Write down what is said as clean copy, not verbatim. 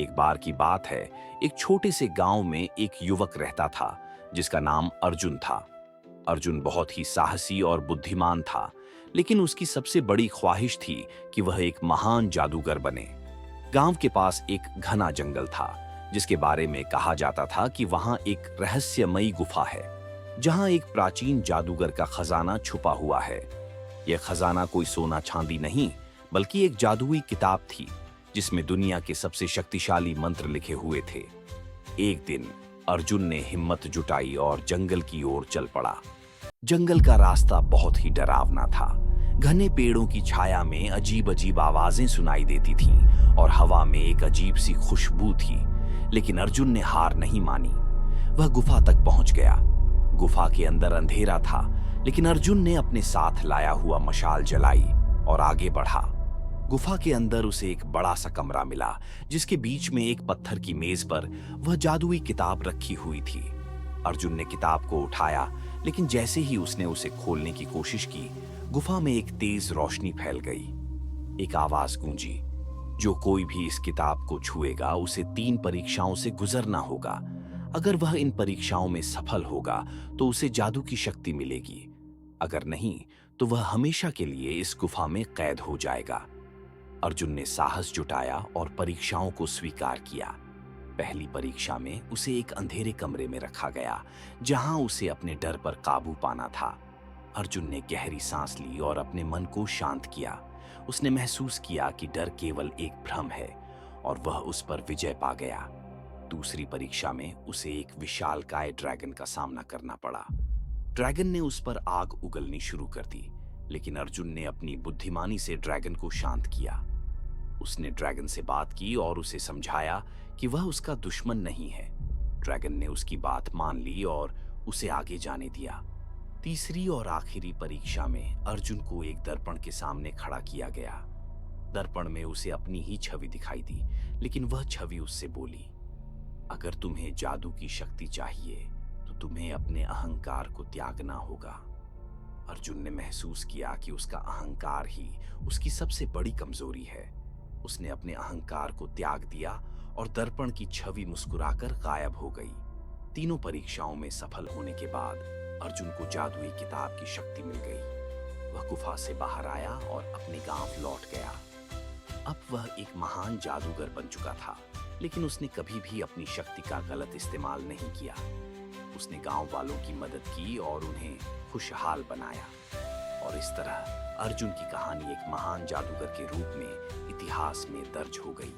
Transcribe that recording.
एक बार की बात है, एक छोटे से गांव में एक युवक रहता था जिसका नाम अर्जुन था। अर्जुन बहुत ही साहसी और बुद्धिमान था, लेकिन उसकी सबसे बड़ी ख्वाहिश थी कि वह एक महान जादूगर बने। गांव के पास एक घना जंगल था, जिसके बारे में कहा जाता था कि वहां एक रहस्यमयी गुफा है, जहां एक प्राचीन जादूगर का खजाना छुपा हुआ है। यह खजाना कोई सोना चांदी नहीं, बल्कि एक जादुई किताब थी, जिसमें दुनिया के सबसे शक्तिशाली मंत्र लिखे हुए थे। एक दिन अर्जुन ने हिम्मत जुटाई और जंगल की ओर चल पड़ा। जंगल का रास्ता बहुत ही डरावना था। घने पेड़ों की छाया में अजीब अजीब आवाजें सुनाई देती थीं और हवा में एक अजीब सी खुशबू थी। लेकिन अर्जुन ने हार नहीं मानी। वह गुफा तक पहुंच गया। गुफा के अंदर अंधेरा था, लेकिन अर्जुन ने अपने साथ लाया हुआ मशाल जलाई और आगे बढ़ा। गुफा के अंदर उसे एक बड़ा सा कमरा मिला, जिसके बीच में एक पत्थर की मेज पर वह जादुई किताब रखी हुई थी। अर्जुन ने किताब को उठाया, लेकिन जैसे ही उसने उसे खोलने की कोशिश की, गुफा में एक तेज रोशनी फैल गई। एक आवाज गूंजी, जो कोई भी इस किताब को छुएगा उसे 3 परीक्षाओं से गुजरना होगा। अगर वह इन परीक्षाओं में सफल होगा तो उसे जादू की शक्ति मिलेगी, अगर नहीं तो वह हमेशा के लिए इस गुफा में कैद हो जाएगा। अर्जुन ने साहस जुटाया और परीक्षाओं को स्वीकार किया। पहली परीक्षा में उसे एक अंधेरे कमरे में रखा गया, जहां उसे अपने डर पर काबू पाना था। अर्जुन ने गहरी सांस ली और अपने मन को शांत किया। उसने महसूस किया कि डर केवल एक भ्रम है और वह उस पर विजय पा गया। दूसरी परीक्षा में उसे एक विशालकाय ड्रैगन का सामना करना पड़ा। ड्रैगन ने उस पर आग उगलनी शुरू कर दी, लेकिन अर्जुन ने अपनी बुद्धिमानी से ड्रैगन को शांत किया। उसने ड्रैगन से बात की और उसे समझाया कि वह उसका दुश्मन नहीं है। ड्रैगन ने उसकी बात मान ली और उसे आगे जाने दिया। तीसरी और आखिरी परीक्षा में अर्जुन को एक दर्पण के सामने खड़ा किया गया। दर्पण में उसे अपनी ही छवि दिखाई दी, लेकिन वह छवि उससे बोली, अगर तुम्हें जादू की शक्ति चाहिए तो तुम्हें अपने अहंकार को त्यागना होगा। अर्जुन ने महसूस किया कि उसका अहंकार ही उसकी सबसे बड़ी कमजोरी है। उसने अपने अहंकार को त्याग दिया और दर्पण की छवि मुस्कुराकर गायब हो गई। तीनों परीक्षाओं में सफल होने के बाद अर्जुन को जादुई किताब की शक्ति मिल गई। वह गुफा से बाहर आया और अपने गांव लौट गया। अब वह एक महान जादूगर बन चुका था, लेकिन उसने कभी भी अपनी शक्ति का गलत इस्तेमाल नहीं किया। उसने गांव वालों की मदद की और उन्हें खुशहाल बनाया। और इस तरह अर्जुन की कहानी एक महान जादूगर के रूप में इतिहास में दर्ज हो गई।